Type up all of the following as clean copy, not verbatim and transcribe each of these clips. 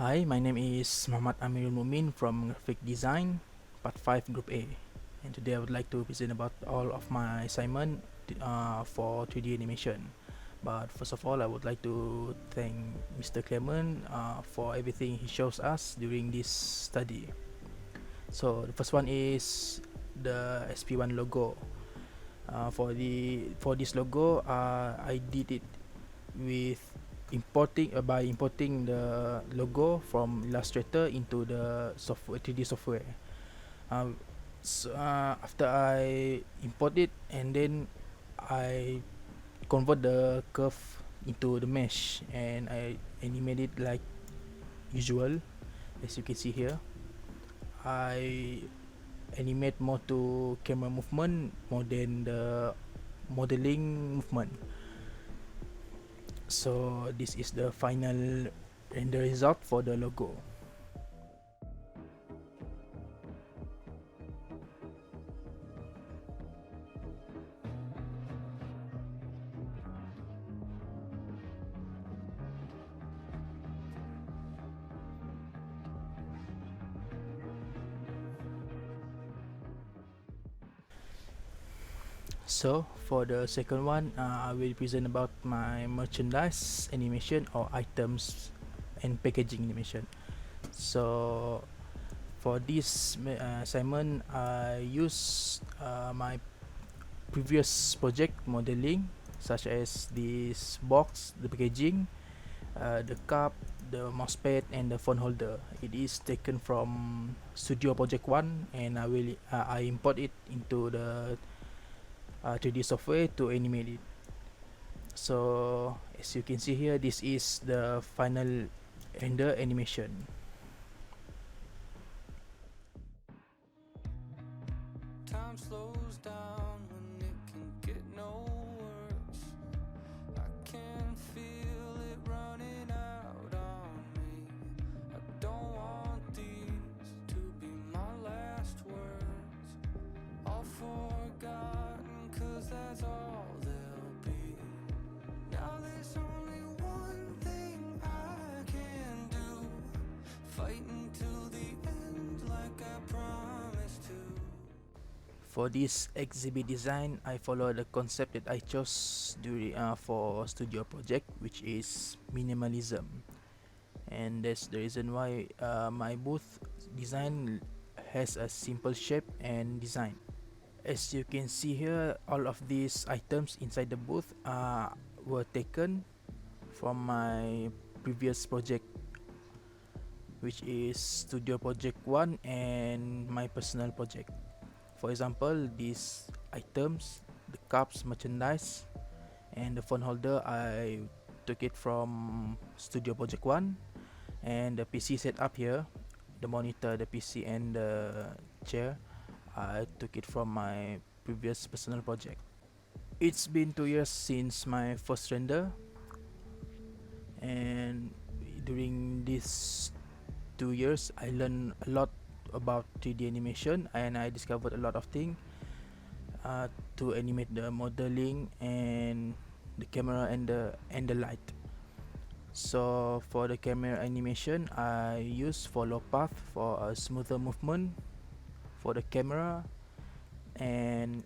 Hi, my name is Amirul Mukmin from Graphic Design, Part 5 Group A. And today I would like to present about all of my assignment for 3D animation. But first of all, I would like to thank Mr. Clement for everything he shows us during this study. So the first one is the SP1 logo. For this logo, I did it with by importing the logo from Illustrator into the software 3D software. After I import it, and then I convert the curve into the mesh, and I animate it like usual. As you can see here, I animate more to camera movement more than the modeling movement. So this is the final render result for the logo. So for the second one, I will present about my merchandise animation or items and packaging animation. So for this assignment, I use my previous project modeling, such as this box, the packaging, the cup, the mousepad, and the phone holder. It is taken from Studio Project 1, and I import it into the 3D software to animate it. So as you can see here, this is the final render animation. Time slows down when it can get no worse. I can feel it running out on me. I don't want these to be my last words. All forgotten, 'cause that's all they'll be. Now there's only one thing I can do. Fight until the end like I promised to. For this exhibit design, I follow the concept that I chose during for studio project, which is minimalism, and that's the reason why my booth design has a simple shape and design. As you can see here, all of these items inside the booth were taken from my previous project, which is Studio Project 1 and my personal project. For example, these items, the cups, merchandise, and the phone holder, I took it from Studio Project 1. And the PC setup here, the monitor, the PC, and the chair, I took it from my previous personal project. It's been 2 years since my first render, and during these 2 years I learned a lot about 3D animation, and I discovered a lot of things to animate the modeling and the camera and the light. So for the camera animation, I use follow path for a smoother movement for the camera, and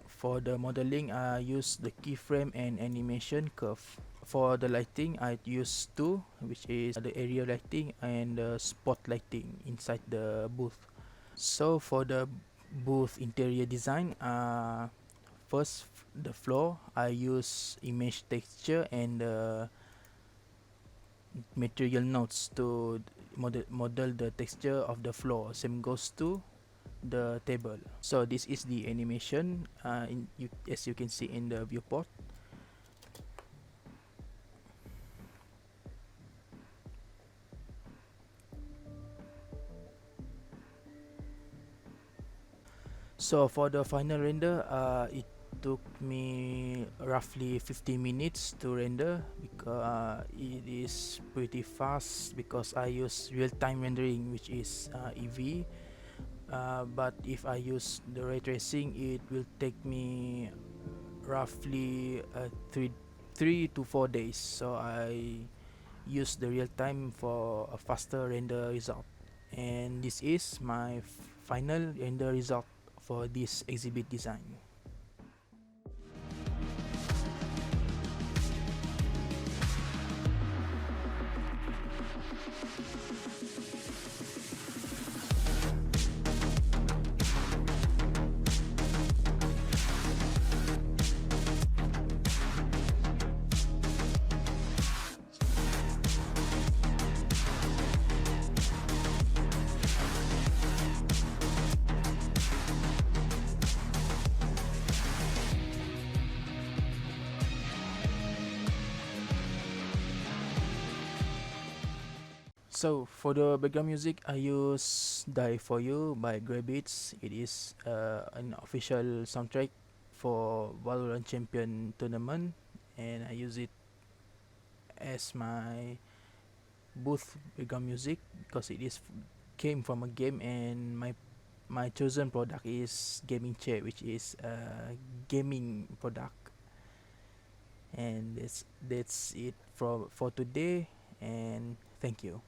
for the modeling I use the keyframe and animation curve. For the lighting, I use two, which is the area lighting and the spot lighting inside the booth. So for the booth interior design, first the floor, I use image texture and material nodes to model the texture of the floor. Same goes to the table. So this is the animation as you can see in the viewport. So for the final render, it took me roughly 50 minutes to render, because it is pretty fast because I use real-time rendering, which is EV. But if I use the ray tracing, it will take me roughly 3 to 4 days. So I use the real time for a faster render result. And this is my final render result for this exhibit design. So for the background music, I use Die For You by Grey Beats. It is an official soundtrack for Valorant Champion tournament, and I use it as my booth background music because it is came from a game, and my chosen product is gaming chair, which is a gaming product. And that's it for today, and thank you.